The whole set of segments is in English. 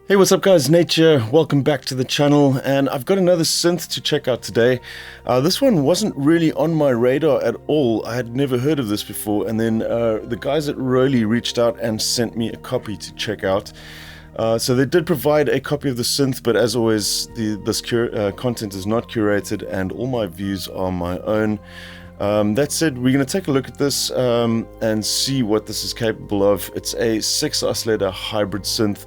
Hey, what's up guys, Nature, welcome back to the channel, and I've got another synth to check out today. This one wasn't really on my radar at all. I had never heard of this before, and then the guys at Roli reached out and sent me a copy to check out. So they did provide a copy of the synth, but as always, this content is not curated and all my views are my own. That said, we're going to take a look at this and see what this is capable of. It's a 6 oscillator hybrid synth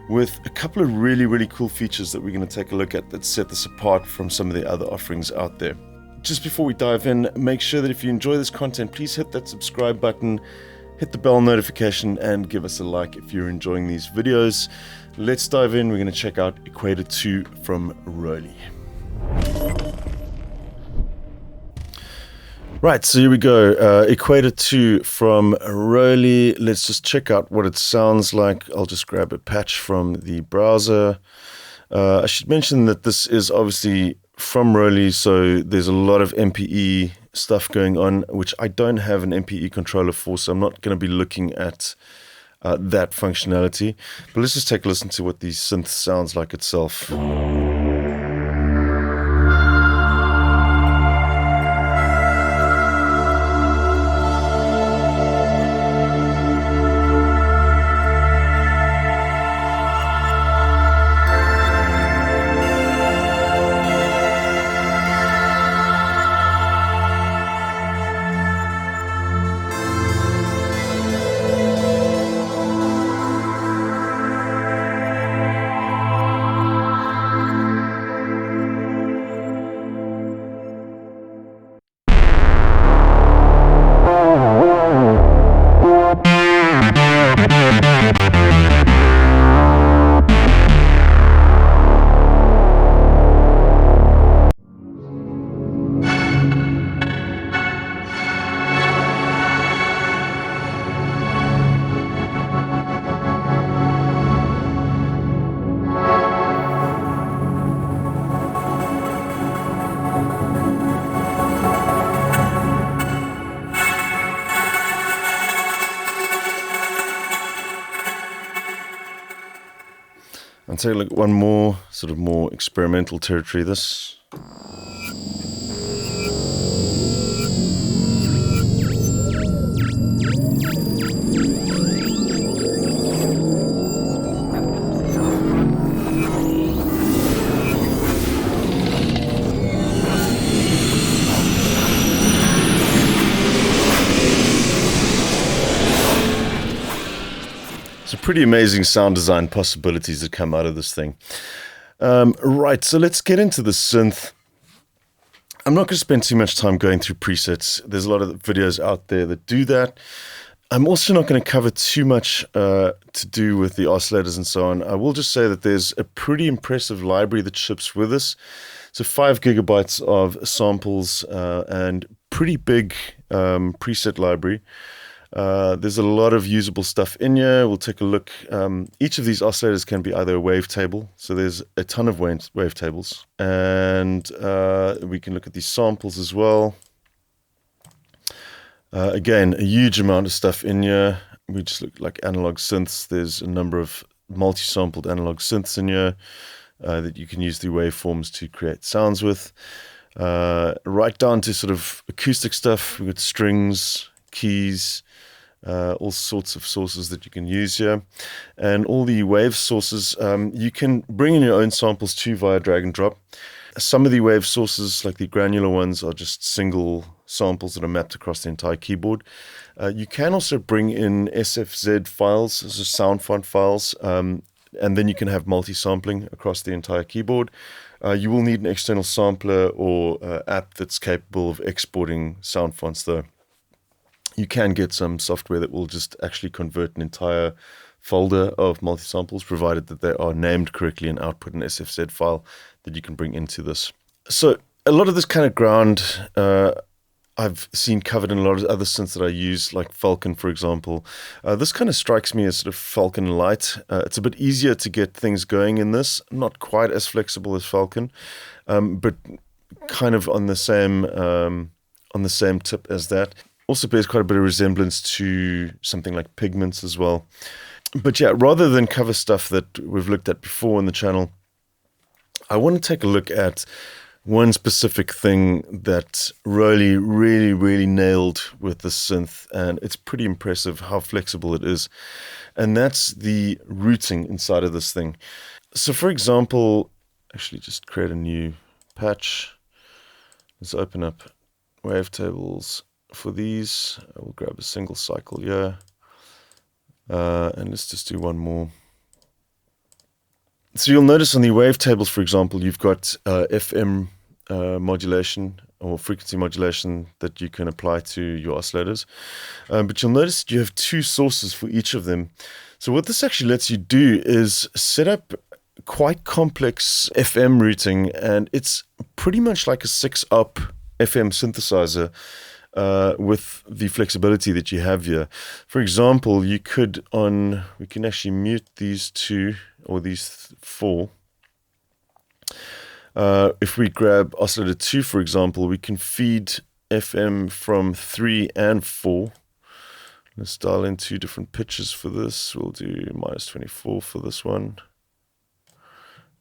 with a couple of really cool features that we're going to take a look at that set this apart from some of the other offerings out there. Just before we dive in, make sure that if you enjoy this content, please hit that subscribe button, hit the bell notification, and give us a like if you're enjoying these videos. Let's dive in. We're going to check out Equator2 from Roli. Right, so here we go, Equator2 from Roli. Let's just check out what it sounds like. I'll just grab a patch from the browser. I should mention that this is obviously from Roli, so there's a lot of MPE stuff going on, which I don't have an MPE controller for, so I'm not going to be looking at that functionality. But let's just take a listen to what the synth sounds like itself. I'll take a look at one more, sort of more experimental territory, this. Pretty amazing sound design possibilities that come out of this thing. Right, so let's get into the synth. I'm not going to spend too much time going through presets. There's a lot of videos out there that do that. I'm also not going to cover too much to do with the oscillators and so on. I will just say that there's a pretty impressive library that ships with us. So 5 gigabytes of samples and pretty big preset library. There's a lot of usable stuff in here. We'll take a look. Each of these oscillators can be either a wavetable, so there's a ton of wavetables, and we can look at these samples as well. Again, a huge amount of stuff in here. We just look like analog synths. There's a number of multi-sampled analog synths in here that you can use the waveforms to create sounds with. Right down to sort of acoustic stuff. We've got strings, keys, all sorts of sources that you can use here, and all the wave sources you can bring in your own samples too via drag and drop. Some of the wave sources, like the granular ones, are just single samples that are mapped across the entire keyboard. You can also bring in SFZ files, so sound font files, and then you can have multi-sampling across the entire keyboard. You will need an external sampler or app that's capable of exporting sound fonts though. You can get some software that will just actually convert an entire folder of multi-samples, provided that they are named correctly and output an SFZ file that you can bring into this. So a lot of this kind of ground I've seen covered in a lot of other synths that I use, like Falcon, for example. This kind of strikes me as sort of Falcon light. It's a bit easier to get things going in this, not quite as flexible as Falcon, but kind of on the same tip as that. Also bears quite a bit of resemblance to something like Pigments as well. But yeah, rather than cover stuff that we've looked at before on the channel, I want to take a look at one specific thing that Roli really nailed with the synth, and it's pretty impressive how flexible it is, and that's the routing inside of this thing. So for example, actually just create a new patch. Let's open up wavetables for these. I will grab a single cycle here, and let's just do one more. So you'll notice on the wavetables, for example, you've got FM modulation or frequency modulation that you can apply to your oscillators. But you'll notice that you have two sources for each of them. So what this actually lets you do is set up quite complex FM routing, and it's pretty much like a 6-up FM synthesizer with the flexibility that you have here. For example, we can actually mute these two or these four. If we grab oscillator 2, for example, we can feed FM from 3 and 4. Let's dial in 2 different pitches for this. We'll do -24 for this one.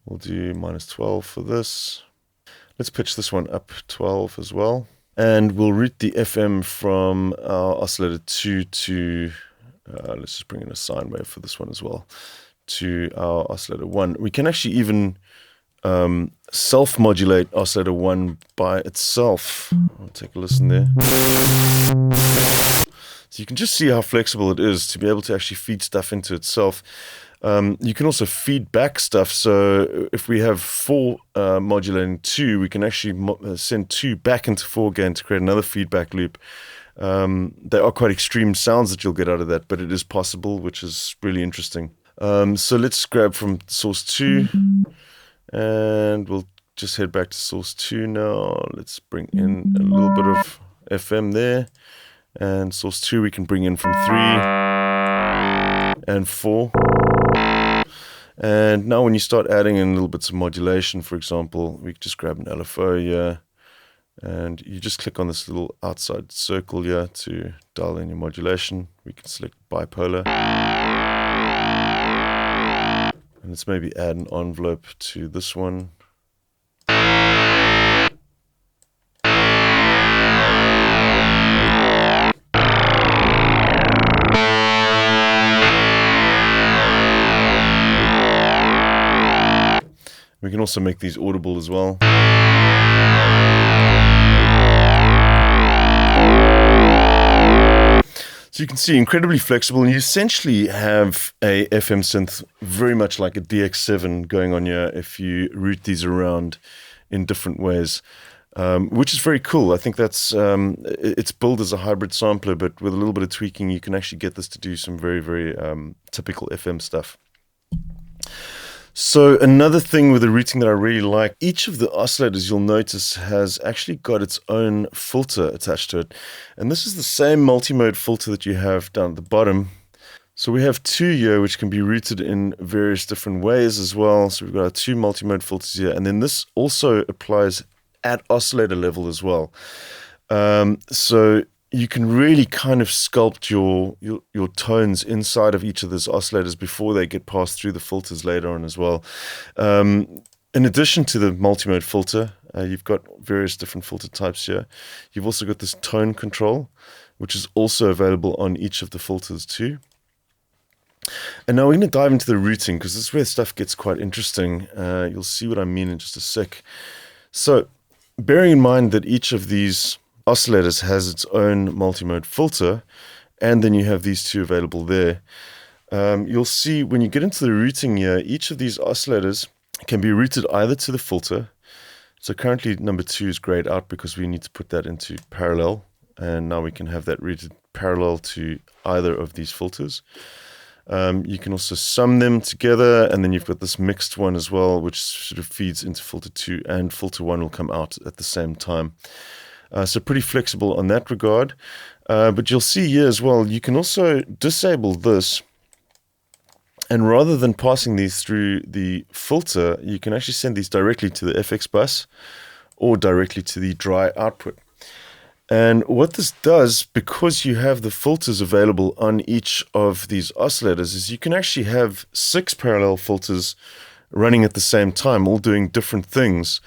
We'll do -12 for this. Let's pitch this one up 12 as well. And we'll route the FM from our oscillator 2 to, let's just bring in a sine wave for this one as well, to our oscillator 1. We can actually even self-modulate oscillator 1 by itself. I'll take a listen there. So you can just see how flexible it is to be able to actually feed stuff into itself. You can also feed back stuff. So if we have 4 modulating 2, we can actually send 2 back into 4 again to create another feedback loop. They are quite extreme sounds that you'll get out of that, but it is possible, which is really interesting. So let's grab from source 2, and we'll just head back to source 2 now. Let's bring in a little bit of FM there, and source 2 we can bring in from 3 and 4. And now when you start adding in little bits of modulation, for example, we can just grab an LFO here, and you just click on this little outside circle here to dial in your modulation. We can select bipolar. And let's maybe add an envelope to this one. We can also make these audible as well. So you can see incredibly flexible, and you essentially have a FM synth very much like a DX7 going on here if you route these around in different ways, which is very cool. I think that's it's built as a hybrid sampler, but with a little bit of tweaking, you can actually get this to do some very typical FM stuff. So another thing with the routing that I really like, each of the oscillators you'll notice has actually got its own filter attached to it. And this is the same multi-mode filter that you have down at the bottom. So we have 2 here which can be routed in various different ways as well. So we've got our 2 multi-mode filters here, and then this also applies at oscillator level as well. So you can really kind of sculpt your tones inside of each of those oscillators before they get passed through the filters later on as well. In addition to the multi-mode filter, you've got various different filter types here. You've also got this tone control, which is also available on each of the filters too. And now we're going to dive into the routing, because this is where stuff gets quite interesting. You'll see what I mean in just a sec. So bearing in mind that each of these oscillators has its own multi-mode filter, and then you have these 2 available there. You'll see when you get into the routing here, each of these oscillators can be routed either to the filter. So currently number 2 is grayed out because we need to put that into parallel, and now we can have that routed parallel to either of these filters. You can also sum them together, and then you've got this mixed one as well, which sort of feeds into filter 2, and filter 1 will come out at the same time. So pretty flexible on that regard. But you'll see here as well, you can also disable this, and rather than passing these through the filter, you can actually send these directly to the FX bus or directly to the dry output. And what this does, because you have the filters available on each of these oscillators, is you can actually have 6 parallel filters running at the same time, all doing different things,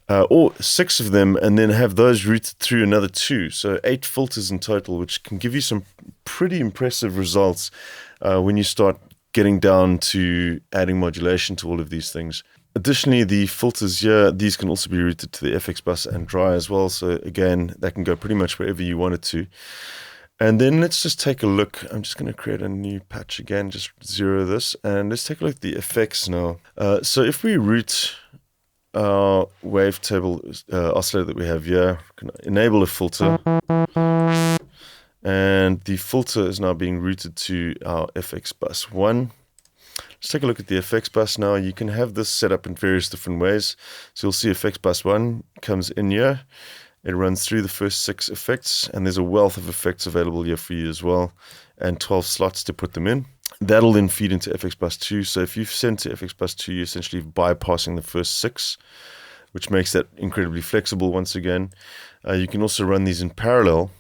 or 6 of them, and then have those routed through another 2. So 8 filters in total, which can give you some pretty impressive results when you start getting down to adding modulation to all of these things. Additionally, the filters here, these can also be routed to the FX bus and dry as well. So again, that can go pretty much wherever you want it to. And then let's just take a look. I'm just going to create a new patch again, just 0 this. And let's take a look at the effects now. So if we route our wavetable oscillator that we have here, can enable a filter. And the filter is now being routed to our FX bus 1. Let's take a look at the FX bus now. You can have this set up in various different ways. So you'll see FX bus 1 comes in here. It runs through the first 6 effects, and there's a wealth of effects available here for you as well, and 12 slots to put them in. That'll then feed into FX bus 2. So if you've sent to FX bus 2, you're essentially bypassing the first 6, which makes that incredibly flexible once again. You can also run these in parallel.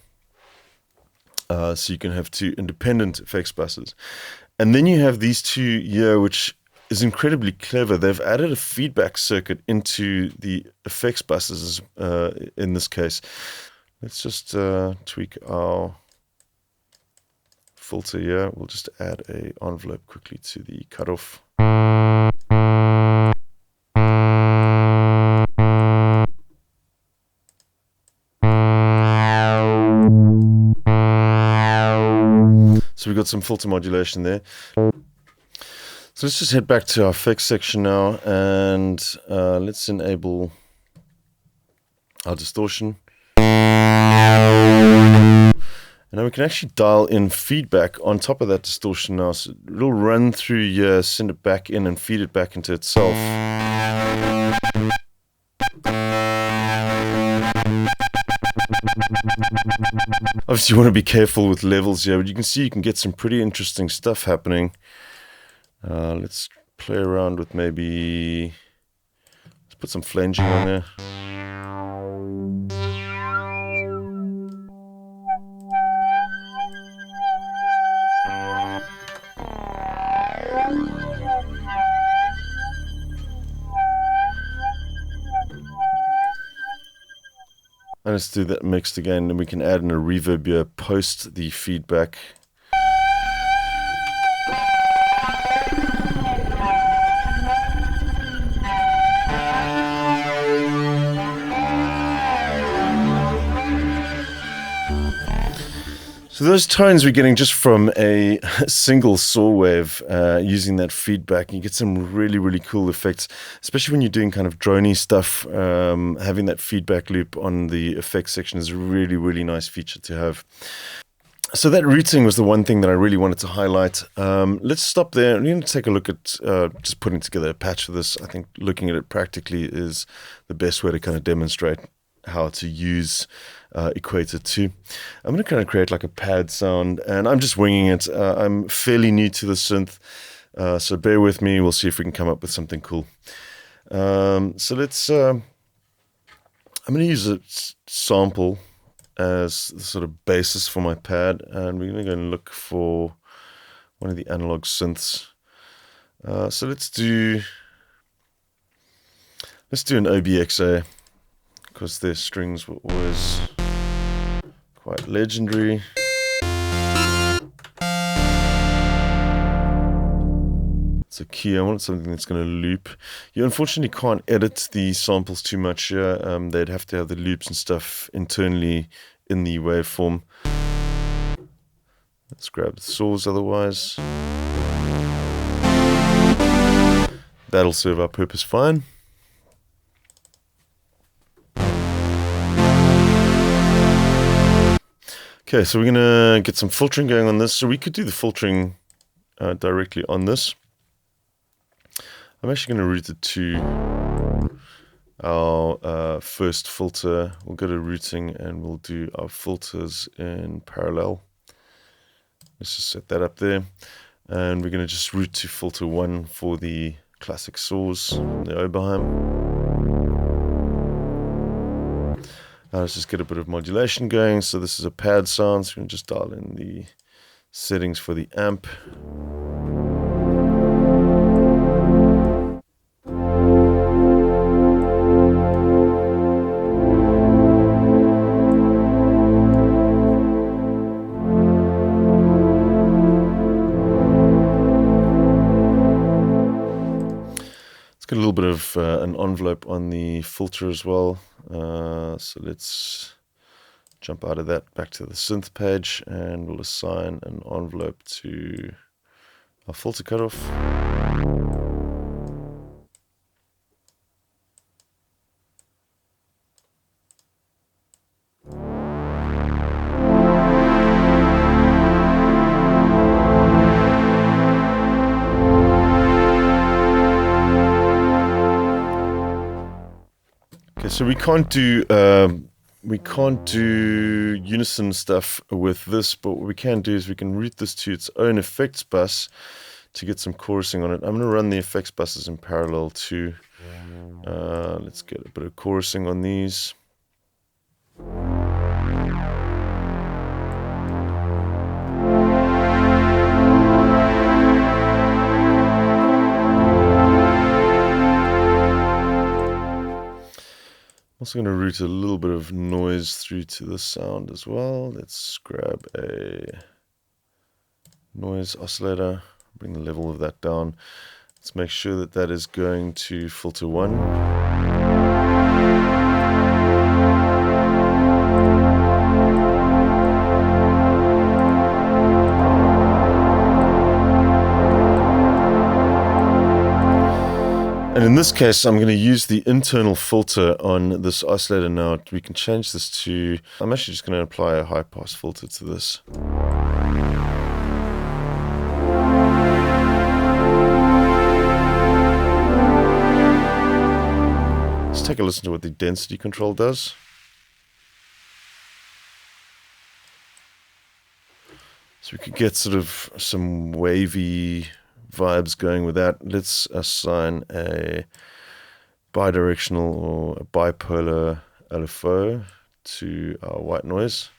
So you can have 2 independent effects buses. And then you have these 2 here, which is incredibly clever. They've added a feedback circuit into the effects buses in this case. Let's just tweak our filter here. We'll just add a envelope quickly to the cutoff. So we've got some filter modulation there. So let's just head back to our effects section now, and let's enable our distortion. And now we can actually dial in feedback on top of that distortion now. So it'll run through here, send it back in, and feed it back into itself. Obviously you want to be careful with levels here, but you can see you can get some pretty interesting stuff happening. Let's play around with maybe, let's put some flanging on there. And let's do that mixed again, and we can add in a reverb here post the feedback. So those tones we're getting just from a single saw wave using that feedback. You get some really, really cool effects, especially when you're doing kind of droney stuff. Having that feedback loop on the effects section is a really, really nice feature to have. So that routing was the one thing that I really wanted to highlight. Let's stop there. I'm going to take a look at just putting together a patch for this. I think looking at it practically is the best way to kind of demonstrate how to use Equator2. I'm going to kind of create like a pad sound, and I'm just winging it. I'm fairly new to the synth, so bear with me. We'll see if we can come up with something cool. So let's, I'm going to use a sample as the sort of basis for my pad, and we're going to go and look for one of the analog synths. So let's do an OBXA, because their strings were always quite legendary. It's a key. I want something that's going to loop. You unfortunately can't edit the samples too much here. They'd have to have the loops and stuff internally in the waveform. Let's grab the saws otherwise. That'll serve our purpose fine. Okay, so we're going to get some filtering going on this. So we could do the filtering directly on this. I'm actually going to route it to our first filter. We'll go to routing and we'll do our filters in parallel. Let's just set that up there. And we're going to just route to filter 1 for the classic saws, the Oberheim. Let's just get a bit of modulation going. So this is a pad sound, so we can just dial in the settings for the amp. A little bit of an envelope on the filter as well. So let's jump out of that back to the synth page, and we'll assign an envelope to our filter cutoff. So we can't do unison stuff with this, but what we can do is we can route this to its own effects bus to get some chorusing on it. I'm going to run the effects buses in parallel too. Let's get a bit of chorusing on these. Also going to route a little bit of noise through to the sound as well. Let's grab a noise oscillator, bring the level of that down. Let's make sure that that is going to filter 1. And in this case, I'm going to use the internal filter on this oscillator now. We can change this to, I'm actually just going to apply a high pass filter to this. Let's take a listen to what the density control does. So we could get sort of some wavy vibes going with that. Let's assign a bidirectional or a bipolar LFO to our white noise.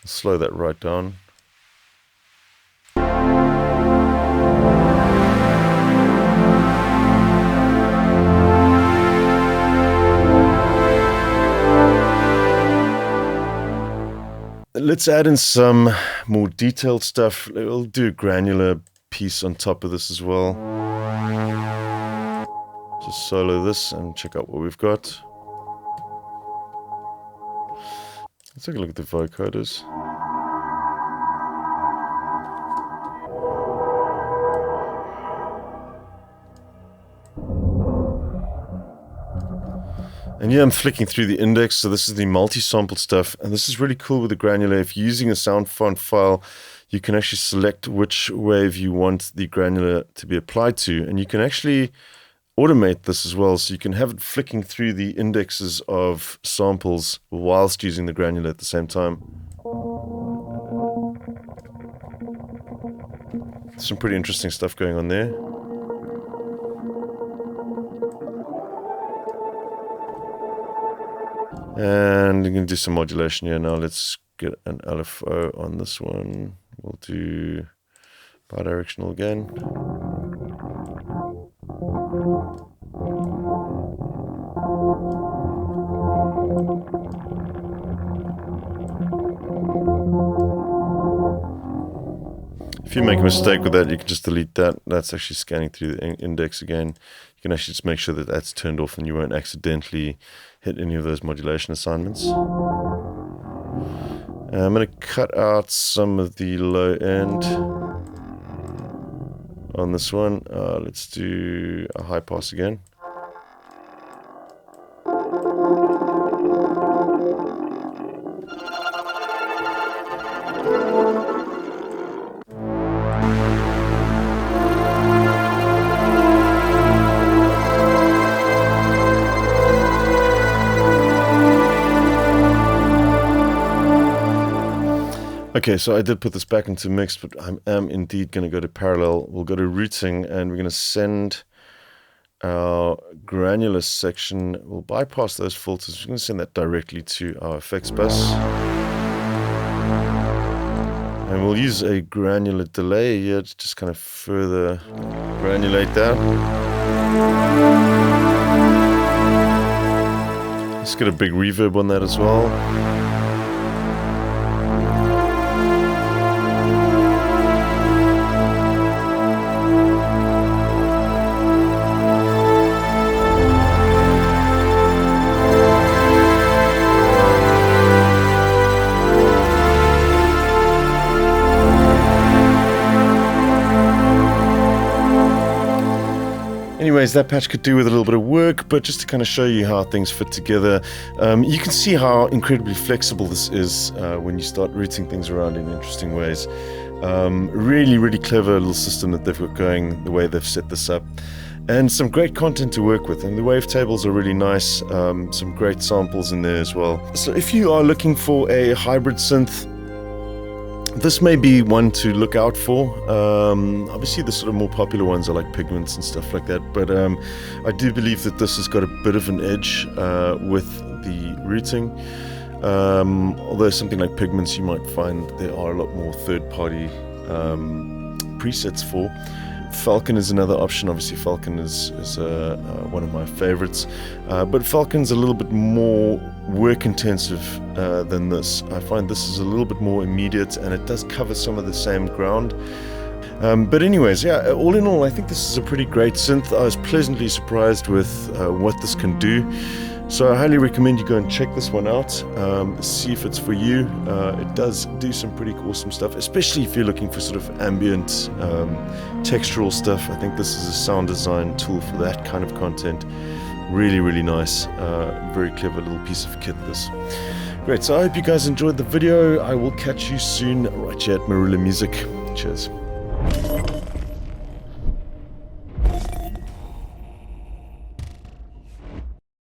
Slow that right down. Let's add in some more detailed stuff. We'll do a granular piece on top of this as well. Just solo this and check out what we've got. Let's take a look at the vocoders. And yeah, I'm flicking through the index. So this is the multi-sampled stuff. And this is really cool with the granular. If you're using a sound font file, you can actually select which wave you want the granular to be applied to. And you can actually automate this as well. So you can have it flicking through the indexes of samples whilst using the granular at the same time. Some pretty interesting stuff going on there. And we're going to do some modulation here now. Let's get an LFO on this one. We'll do bidirectional again. If you make a mistake with that, you can just delete that. That's actually scanning through the index again. You can actually just make sure that that's turned off and you won't accidentally hit any of those modulation assignments. I'm going to cut out some of the low end on this one. Let's do a high pass again. Okay, so I did put this back into mixed, but I am indeed going to go to parallel. We'll go to routing, and we're going to send our granular section, we'll bypass those filters. We're going to send that directly to our effects bus. And we'll use a granular delay here to just kind of further granulate that. Let's get a big reverb on that as well. Anyways, that patch could do with a little bit of work, but just to kind of show you how things fit together, you can see how incredibly flexible this is when you start routing things around in interesting ways. Really, really clever little system that they've got going, the way they've set this up. And some great content to work with, and the wavetables are really nice, some great samples in there as well. So if you are looking for a hybrid synth, this may be one to look out for. Obviously the sort of more popular ones are like Pigments and stuff like that, but I do believe that this has got a bit of an edge with the routing. Although something like Pigments, you might find there are a lot more third-party presets for. Falcon is another option. Obviously Falcon is one of my favorites, but Falcon's a little bit more work intensive than this. I find this is a little bit more immediate, and it does cover some of the same ground. But anyways, yeah, all in all, I think this is a pretty great synth. I was pleasantly surprised with what this can do. So I highly recommend you go and check this one out, see if it's for you. It does do some pretty awesome stuff, especially if you're looking for sort of ambient, textural stuff. I think this is a sound design tool for that kind of content. Really, really nice. Very clever little piece of kit, this. Great, so I hope you guys enjoyed the video. I will catch you soon right here at Marula Music. Cheers.